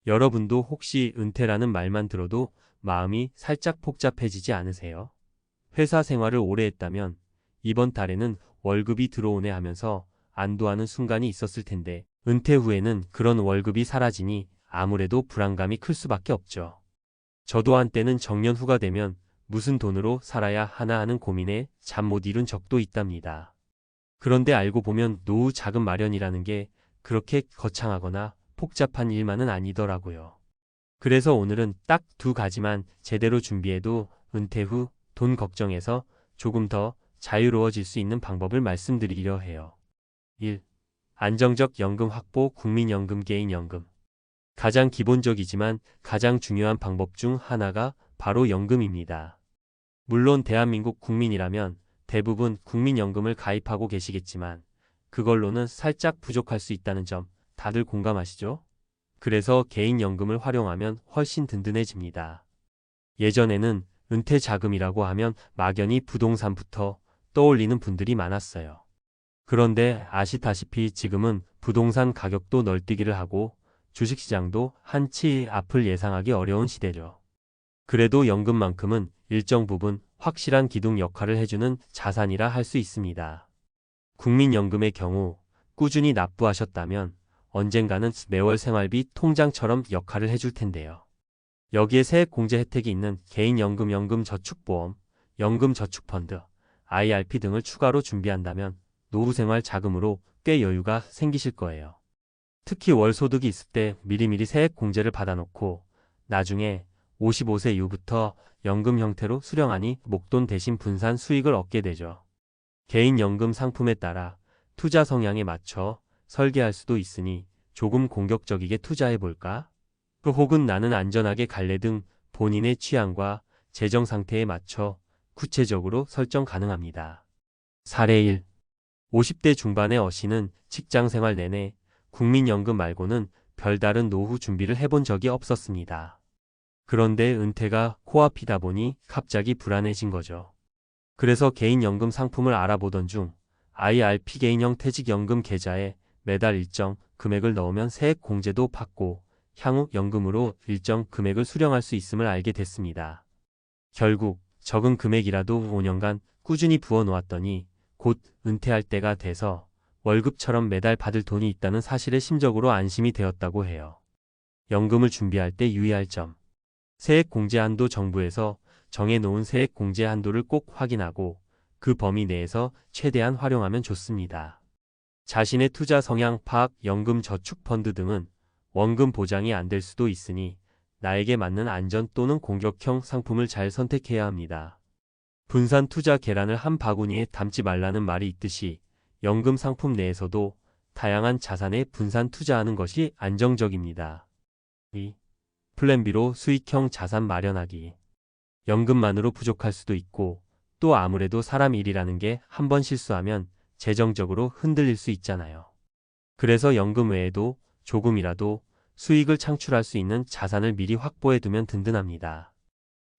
여러분도 혹시 은퇴라는 말만 들어도 마음이 살짝 복잡해지지 않으세요? 회사 생활을 오래 했다면 이번 달에는 월급이 들어오네 하면서 안도하는 순간이 있었을 텐데 은퇴 후에는 그런 월급이 사라지니 아무래도 불안감이 클 수밖에 없죠. 저도 한때는 정년 후가 되면 무슨 돈으로 살아야 하나 하는 고민에 잠 못 이룬 적도 있답니다. 그런데 알고 보면 노후 자금 마련이라는 게 그렇게 거창하거나 복잡한 일만은 아니더라고요. 그래서 오늘은 딱 두 가지만 제대로 준비해도 은퇴 후 돈 걱정에서 조금 더 자유로워질 수 있는 방법을 말씀드리려 해요. 1. 안정적 연금 확보 국민연금 개인연금. 가장 기본적이지만 가장 중요한 방법 중 하나가 바로 연금입니다. 물론 대한민국 국민이라면 대부분 국민연금을 가입하고 계시겠지만 그걸로는 살짝 부족할 수 있다는 점 다들 공감하시죠? 그래서 개인연금을 활용하면 훨씬 든든해집니다. 예전에는 은퇴자금이라고 하면 막연히 부동산부터 떠올리는 분들이 많았어요. 그런데 아시다시피 지금은 부동산 가격도 널뛰기를 하고 주식시장도 한치 앞을 예상하기 어려운 시대죠. 그래도 연금만큼은 일정 부분 확실한 기둥 역할을 해주는 자산이라 할 수 있습니다. 국민연금의 경우 꾸준히 납부하셨다면 언젠가는 매월 생활비 통장처럼 역할을 해줄 텐데요. 여기에 세액공제 혜택이 있는 개인연금, 연금저축보험, 연금저축펀드, IRP 등을 추가로 준비한다면 노후생활 자금으로 꽤 여유가 생기실 거예요. 특히 월소득이 있을 때 미리미리 세액공제를 받아놓고 나중에 55세 이후부터 연금 형태로 수령하니 목돈 대신 분산 수익을 얻게 되죠. 개인연금 상품에 따라 투자 성향에 맞춰 설계할 수도 있으니 조금 공격적이게 투자해볼까? 혹은 나는 안전하게 갈래 등 본인의 취향과 재정 상태에 맞춰 구체적으로 설정 가능합니다. 사례 1. 50대 중반의 어씨는 직장생활 내내 국민연금 말고는 별다른 노후 준비를 해본 적이 없었습니다. 그런데 은퇴가 코앞이다 보니 갑자기 불안해진 거죠. 그래서 개인연금 상품을 알아보던 중 IRP 개인형 퇴직연금 계좌에 매달 일정 금액을 넣으면 세액 공제도 받고 향후 연금으로 일정 금액을 수령할 수 있음을 알게 됐습니다. 결국 적은 금액이라도 5년간 꾸준히 부어놓았더니 곧 은퇴할 때가 돼서 월급처럼 매달 받을 돈이 있다는 사실에 심적으로 안심이 되었다고 해요. 연금을 준비할 때 유의할 점. 세액 공제 한도 정부에서 정해놓은 세액 공제 한도를 꼭 확인하고 그 범위 내에서 최대한 활용하면 좋습니다. 자신의 투자 성향 파악, 연금 저축 펀드 등은 원금 보장이 안 될 수도 있으니 나에게 맞는 안전 또는 공격형 상품을 잘 선택해야 합니다. 분산 투자 계란을 한 바구니에 담지 말라는 말이 있듯이 연금 상품 내에서도 다양한 자산에 분산 투자하는 것이 안정적입니다. 2. 플랜 B로 수익형 자산 마련하기. 연금만으로 부족할 수도 있고 또 아무래도 사람 일이라는 게 한 번 실수하면 재정적으로 흔들릴 수 있잖아요. 그래서 연금 외에도 조금이라도 수익을 창출할 수 있는 자산을 미리 확보해 두면 든든합니다.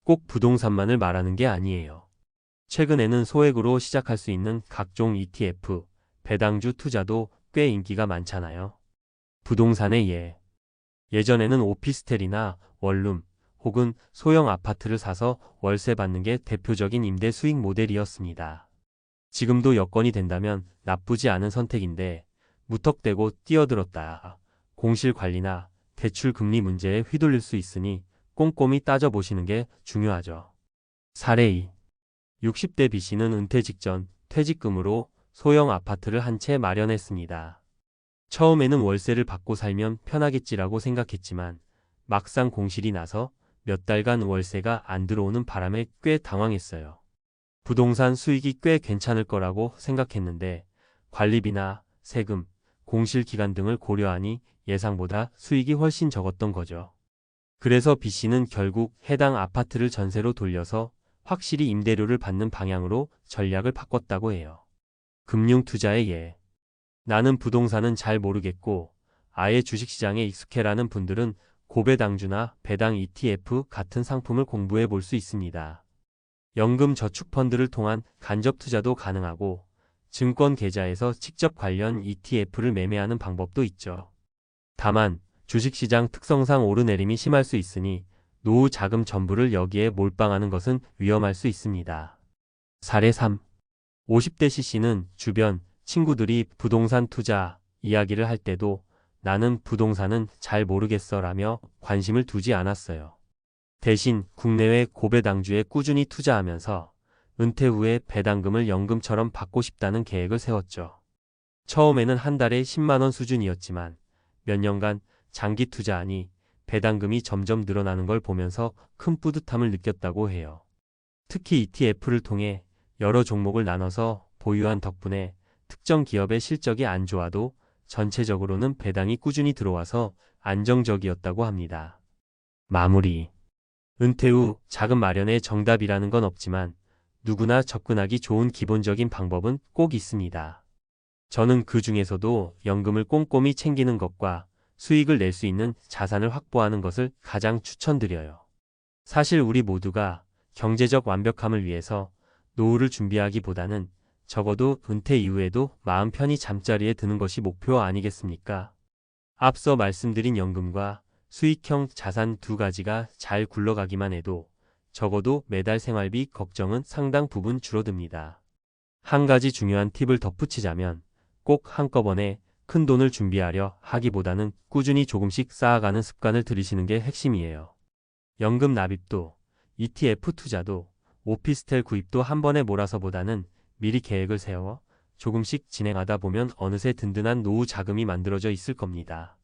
꼭 부동산만을 말하는 게 아니에요. 최근에는 소액으로 시작할 수 있는 각종 ETF, 배당주 투자도 꽤 인기가 많잖아요. 부동산의 예. 예전에는 오피스텔이나 원룸 혹은 소형 아파트를 사서 월세 받는 게 대표적인 임대 수익 모델이었습니다. 지금도 여건이 된다면 나쁘지 않은 선택인데 무턱대고 뛰어들었다. 공실 관리나 대출 금리 문제에 휘둘릴 수 있으니 꼼꼼히 따져보시는 게 중요하죠. 사례 2. 60대 B씨는 은퇴 직전 퇴직금으로 소형 아파트를 한 채 마련했습니다. 처음에는 월세를 받고 살면 편하겠지라고 생각했지만 막상 공실이 나서 몇 달간 월세가 안 들어오는 바람에 꽤 당황했어요. 부동산 수익이 꽤 괜찮을 거라고 생각했는데 관리비나 세금, 공실 기간 등을 고려하니 예상보다 수익이 훨씬 적었던 거죠. 그래서 B씨는 결국 해당 아파트를 전세로 돌려서 확실히 임대료를 받는 방향으로 전략을 바꿨다고 해요. 금융 투자의 예. 나는 부동산은 잘 모르겠고 아예 주식시장에 익숙해라는 분들은 고배당주나 배당 ETF 같은 상품을 공부해 볼 수 있습니다. 연금 저축펀드를 통한 간접 투자도 가능하고 증권 계좌에서 직접 관련 ETF를 매매하는 방법도 있죠. 다만 주식시장 특성상 오르내림이 심할 수 있으니 노후 자금 전부를 여기에 몰빵하는 것은 위험할 수 있습니다. 사례 3. 50대 C씨는 주변 친구들이 부동산 투자 이야기를 할 때도 나는 부동산은 잘 모르겠어 라며 관심을 두지 않았어요. 대신 국내외 고배당주에 꾸준히 투자하면서 은퇴 후에 배당금을 연금처럼 받고 싶다는 계획을 세웠죠. 처음에는 한 달에 10만 원 수준이었지만 몇 년간 장기 투자하니 배당금이 점점 늘어나는 걸 보면서 큰 뿌듯함을 느꼈다고 해요. 특히 ETF를 통해 여러 종목을 나눠서 보유한 덕분에 특정 기업의 실적이 안 좋아도 전체적으로는 배당이 꾸준히 들어와서 안정적이었다고 합니다. 마무리. 은퇴 후 자금 마련의 정답이라는 건 없지만 누구나 접근하기 좋은 기본적인 방법은 꼭 있습니다. 저는 그 중에서도 연금을 꼼꼼히 챙기는 것과 수익을 낼 수 있는 자산을 확보하는 것을 가장 추천드려요. 사실 우리 모두가 경제적 완벽함을 위해서 노후를 준비하기보다는 적어도 은퇴 이후에도 마음 편히 잠자리에 드는 것이 목표 아니겠습니까? 앞서 말씀드린 연금과 수익형 자산 두 가지가 잘 굴러가기만 해도 적어도 매달 생활비 걱정은 상당 부분 줄어듭니다. 한 가지 중요한 팁을 덧붙이자면 꼭 한꺼번에 큰 돈을 준비하려 하기보다는 꾸준히 조금씩 쌓아가는 습관을 들이시는 게 핵심이에요. 연금 납입도, ETF 투자도, 오피스텔 구입도 한 번에 몰아서보다는 미리 계획을 세워 조금씩 진행하다 보면 어느새 든든한 노후 자금이 만들어져 있을 겁니다.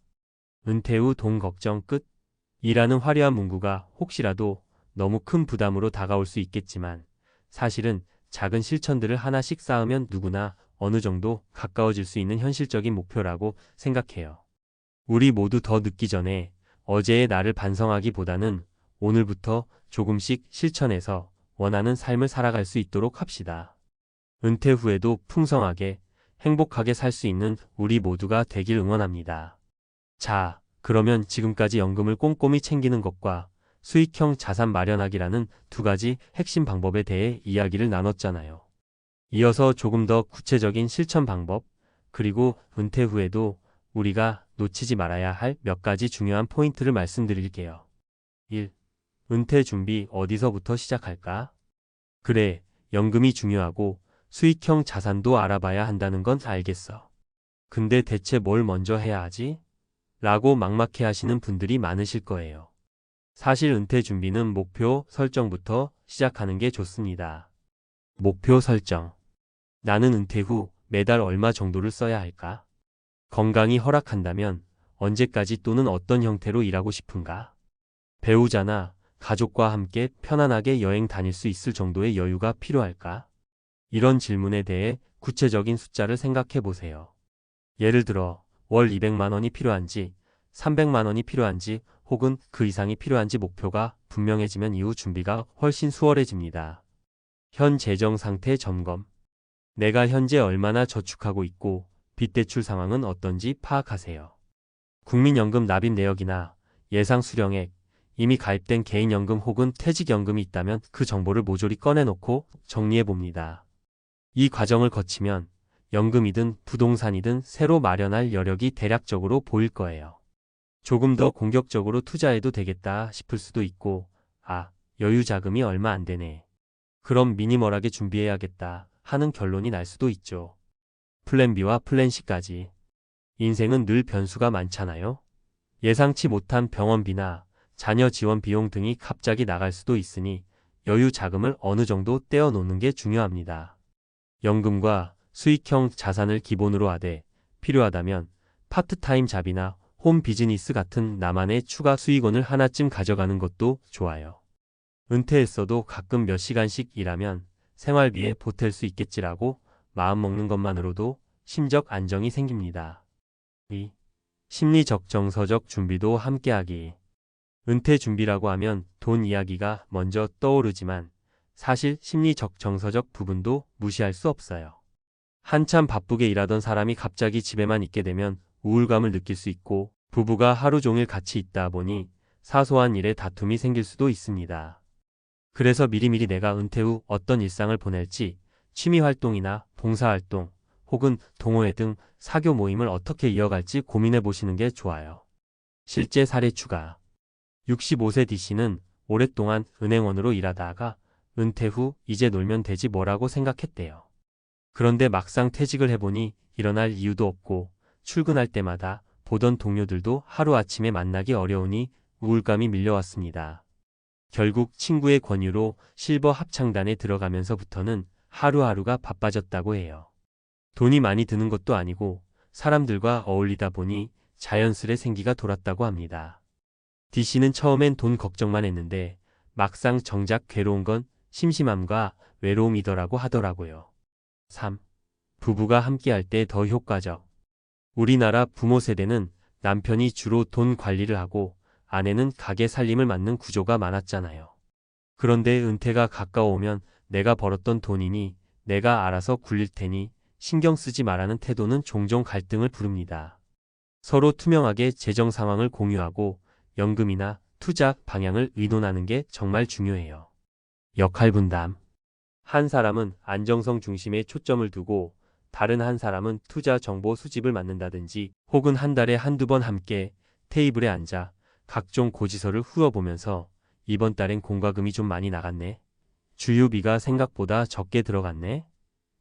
은퇴 후 돈 걱정 끝? 이라는 화려한 문구가 혹시라도 너무 큰 부담으로 다가올 수 있겠지만 사실은 작은 실천들을 하나씩 쌓으면 누구나 어느 정도 가까워질 수 있는 현실적인 목표라고 생각해요. 우리 모두 더 늦기 전에 어제의 나를 반성하기보다는 오늘부터 조금씩 실천해서 원하는 삶을 살아갈 수 있도록 합시다. 은퇴 후에도 풍성하게, 행복하게 살 수 있는 우리 모두가 되길 응원합니다. 자, 그러면 지금까지 연금을 꼼꼼히 챙기는 것과 수익형 자산 마련하기라는 두 가지 핵심 방법에 대해 이야기를 나눴잖아요. 이어서 조금 더 구체적인 실천 방법, 그리고 은퇴 후에도 우리가 놓치지 말아야 할 몇 가지 중요한 포인트를 말씀드릴게요. 1. 은퇴 준비 어디서부터 시작할까? 그래, 연금이 중요하고 수익형 자산도 알아봐야 한다는 건 알겠어. 근데 대체 뭘 먼저 해야 하지? 라고 막막해 하시는 분들이 많으실 거예요. 사실 은퇴 준비는 목표 설정부터 시작하는 게 좋습니다. 목표 설정. 나는 은퇴 후 매달 얼마 정도를 써야 할까? 건강이 허락한다면 언제까지 또는 어떤 형태로 일하고 싶은가? 배우자나 가족과 함께 편안하게 여행 다닐 수 있을 정도의 여유가 필요할까? 이런 질문에 대해 구체적인 숫자를 생각해 보세요. 예를 들어 월 200만 원이 필요한지, 300만 원이 필요한지, 혹은 그 이상이 필요한지 목표가 분명해지면 이후 준비가 훨씬 수월해집니다. 현 재정 상태 점검. 내가 현재 얼마나 저축하고 있고 빚대출 상황은 어떤지 파악하세요. 국민연금 납입 내역이나 예상 수령액, 이미 가입된 개인연금 혹은 퇴직연금이 있다면 그 정보를 모조리 꺼내놓고 정리해봅니다. 이 과정을 거치면 연금이든 부동산이든 새로 마련할 여력이 대략적으로 보일 거예요. 조금 더 공격적으로 투자해도 되겠다 싶을 수도 있고, 여유 자금이 얼마 안 되네. 그럼 미니멀하게 준비해야겠다 하는 결론이 날 수도 있죠. 플랜 B와 플랜 C까지. 인생은 늘 변수가 많잖아요. 예상치 못한 병원비나 자녀 지원 비용 등이 갑자기 나갈 수도 있으니 여유 자금을 어느 정도 떼어놓는 게 중요합니다. 연금과 수익형 자산을 기본으로 하되 필요하다면 파트타임 잡이나 홈 비즈니스 같은 나만의 추가 수익원을 하나쯤 가져가는 것도 좋아요. 은퇴했어도 가끔 몇 시간씩 일하면 생활비에 보탤 수 있겠지라고 마음먹는 것만으로도 심적 안정이 생깁니다. 2. 심리적 정서적 준비도 함께하기. 은퇴 준비라고 하면 돈 이야기가 먼저 떠오르지만 사실 심리적 정서적 부분도 무시할 수 없어요. 한참 바쁘게 일하던 사람이 갑자기 집에만 있게 되면 우울감을 느낄 수 있고, 부부가 하루 종일 같이 있다 보니 사소한 일에 다툼이 생길 수도 있습니다. 그래서 미리미리 내가 은퇴 후 어떤 일상을 보낼지 취미활동이나 봉사활동 혹은 동호회 등 사교 모임을 어떻게 이어갈지 고민해 보시는 게 좋아요. 실제 사례 추가. 65세 D씨는 오랫동안 은행원으로 일하다가 은퇴 후 이제 놀면 되지 뭐라고 생각했대요. 그런데 막상 퇴직을 해보니 일어날 이유도 없고 출근할 때마다 보던 동료들도 하루아침에 만나기 어려우니 우울감이 밀려왔습니다. 결국 친구의 권유로 실버 합창단에 들어가면서부터는 하루하루가 바빠졌다고 해요. 돈이 많이 드는 것도 아니고 사람들과 어울리다 보니 자연스레 생기가 돌았다고 합니다. D씨는 처음엔 돈 걱정만 했는데 막상 정작 괴로운 건 심심함과 외로움이더라고 하더라고요. 3. 부부가 함께할 때 더 효과적. 우리나라 부모 세대는 남편이 주로 돈 관리를 하고 아내는 가게 살림을 맡는 구조가 많았잖아요. 그런데 은퇴가 가까워오면 내가 벌었던 돈이니 내가 알아서 굴릴 테니 신경 쓰지 말라는 태도는 종종 갈등을 부릅니다. 서로 투명하게 재정 상황을 공유하고 연금이나 투자 방향을 의논하는 게 정말 중요해요. 역할 분담. 한 사람은 안정성 중심에 초점을 두고 다른 한 사람은 투자 정보 수집을 맡는다든지 혹은 한 달에 한두 번 함께 테이블에 앉아 각종 고지서를 훑어보면서 이번 달엔 공과금이 좀 많이 나갔네. 주유비가 생각보다 적게 들어갔네.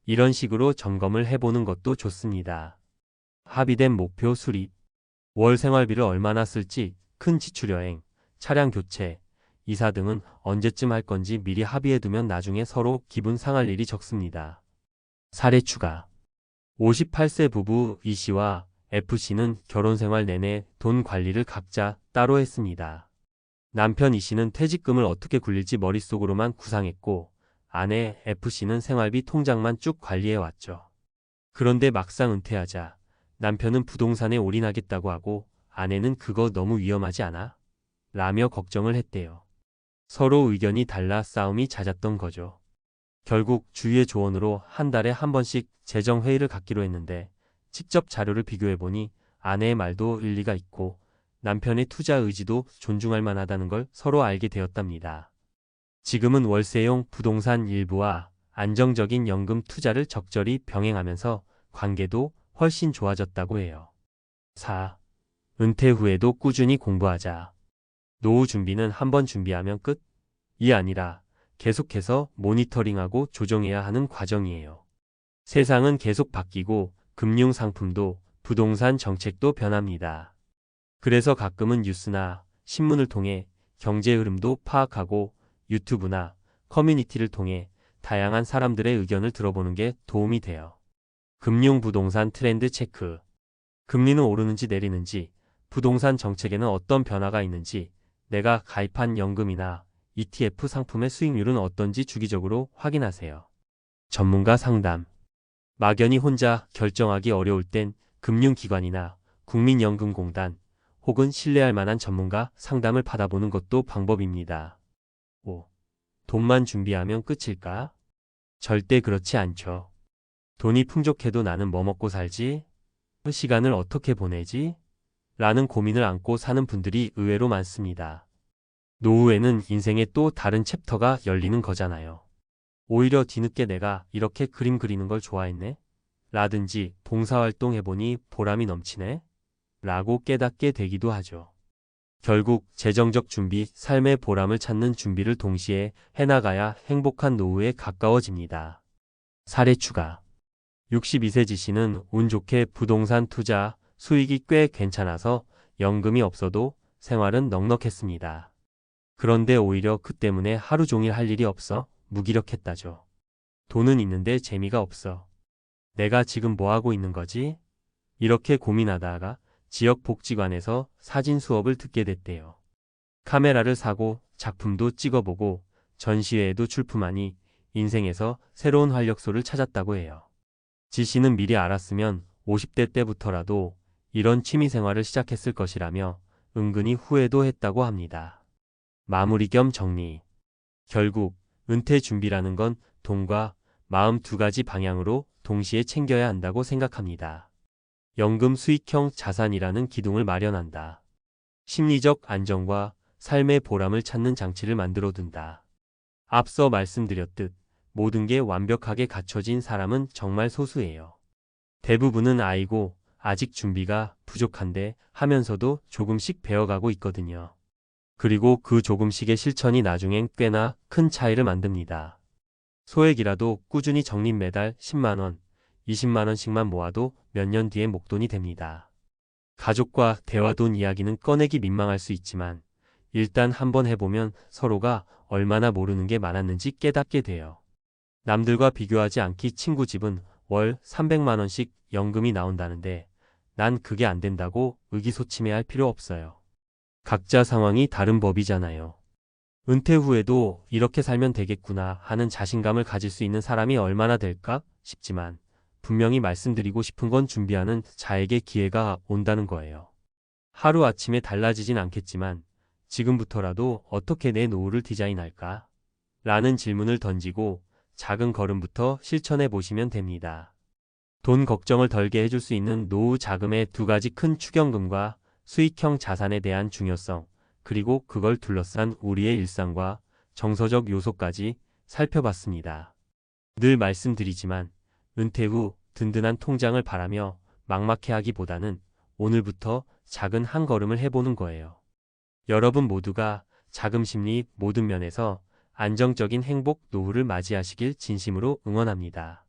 이런 식으로 점검을 해보는 것도 좋습니다. 합의된 목표 수립. 월 생활비를 얼마나 쓸지, 큰 지출 여행, 차량 교체, 이사 등은 언제쯤 할 건지 미리 합의해두면 나중에 서로 기분 상할 일이 적습니다. 사례 추가. 58세 부부 E씨와 F씨는 결혼 생활 내내 돈 관리를 각자 따로 했습니다. 남편 E씨는 퇴직금을 어떻게 굴릴지 머릿속으로만 구상했고 아내 F씨는 생활비 통장만 쭉 관리해왔죠. 그런데 막상 은퇴하자 남편은 부동산에 올인하겠다고 하고 아내는 그거 너무 위험하지 않아? 라며 걱정을 했대요. 서로 의견이 달라 싸움이 잦았던 거죠. 결국 주위의 조언으로 한 달에 한 번씩 재정회의를 갖기로 했는데 직접 자료를 비교해보니 아내의 말도 일리가 있고 남편의 투자 의지도 존중할 만하다는 걸 서로 알게 되었답니다. 지금은 월세용 부동산 일부와 안정적인 연금 투자를 적절히 병행하면서 관계도 훨씬 좋아졌다고 해요. 4. 은퇴 후에도 꾸준히 공부하자. 노후 준비는 한번 준비하면 끝이 아니라 계속해서 모니터링하고 조정해야 하는 과정이에요. 세상은 계속 바뀌고 금융 상품도 부동산 정책도 변합니다. 그래서 가끔은 뉴스나 신문을 통해 경제 흐름도 파악하고 유튜브나 커뮤니티를 통해 다양한 사람들의 의견을 들어보는 게 도움이 돼요. 금융 부동산 트렌드 체크. 금리는 오르는지 내리는지, 부동산 정책에는 어떤 변화가 있는지, 내가 가입한 연금이나 ETF 상품의 수익률은 어떤지 주기적으로 확인하세요. 전문가 상담. 막연히 혼자 결정하기 어려울 땐 금융기관이나 국민연금공단 혹은 신뢰할 만한 전문가 상담을 받아보는 것도 방법입니다. 5. 돈만 준비하면 끝일까? 절대 그렇지 않죠. 돈이 풍족해도 나는 뭐 먹고 살지? 시간을 어떻게 보내지? 라는 고민을 안고 사는 분들이 의외로 많습니다. 노후에는 인생의 또 다른 챕터가 열리는 거잖아요. 오히려 뒤늦게 내가 이렇게 그림 그리는 걸 좋아했네? 라든지 봉사활동 해보니 보람이 넘치네? 라고 깨닫게 되기도 하죠. 결국 재정적 준비, 삶의 보람을 찾는 준비를 동시에 해나가야 행복한 노후에 가까워집니다. 사례 추가. 62세 G씨는 운 좋게 부동산 투자 수익이 꽤 괜찮아서 연금이 없어도 생활은 넉넉했습니다. 그런데 오히려 그 때문에 하루 종일 할 일이 없어 무기력했다죠. 돈은 있는데 재미가 없어. 내가 지금 뭐 하고 있는 거지? 이렇게 고민하다가 지역복지관에서 사진 수업을 듣게 됐대요. 카메라를 사고 작품도 찍어보고 전시회에도 출품하니 인생에서 새로운 활력소를 찾았다고 해요. G씨는 미리 알았으면 50대 때부터라도 이런 취미생활을 시작했을 것이라며 은근히 후회도 했다고 합니다. 마무리 겸 정리. 결국 은퇴 준비라는 건 돈과 마음 두 가지 방향으로 동시에 챙겨야 한다고 생각합니다. 연금 수익형 자산이라는 기둥을 마련한다. 심리적 안정과 삶의 보람을 찾는 장치를 만들어 둔다. 앞서 말씀드렸듯 모든 게 완벽하게 갖춰진 사람은 정말 소수예요. 대부분은 아이고 아직 준비가 부족한데 하면서도 조금씩 배워가고 있거든요. 그리고 그 조금씩의 실천이 나중엔 꽤나 큰 차이를 만듭니다. 소액이라도 꾸준히 적립 매달 10만 원, 20만 원씩만 모아도 몇 년 뒤에 목돈이 됩니다. 가족과 대화 돈 이야기는 꺼내기 민망할 수 있지만 일단 한번 해보면 서로가 얼마나 모르는 게 많았는지 깨닫게 돼요. 남들과 비교하지 않기. 친구 집은 월 300만 원씩 연금이 나온다는데 난 그게 안 된다고 의기소침해할 필요 없어요. 각자 상황이 다른 법이잖아요. 은퇴 후에도 이렇게 살면 되겠구나 하는 자신감을 가질 수 있는 사람이 얼마나 될까 싶지만 분명히 말씀드리고 싶은 건 준비하는 자에게 기회가 온다는 거예요. 하루아침에 달라지진 않겠지만 지금부터라도 어떻게 내 노후를 디자인할까? 라는 질문을 던지고 작은 걸음부터 실천해 보시면 됩니다. 돈 걱정을 덜게 해줄 수 있는 노후 자금의 두 가지 큰 축연금과 수익형 자산에 대한 중요성, 그리고 그걸 둘러싼 우리의 일상과 정서적 요소까지 살펴봤습니다. 늘 말씀드리지만 은퇴 후 든든한 통장을 바라며 막막해하기보다는 오늘부터 작은 한 걸음을 해보는 거예요. 여러분 모두가 자금 심리 모든 면에서 안정적인 행복 노후를 맞이하시길 진심으로 응원합니다.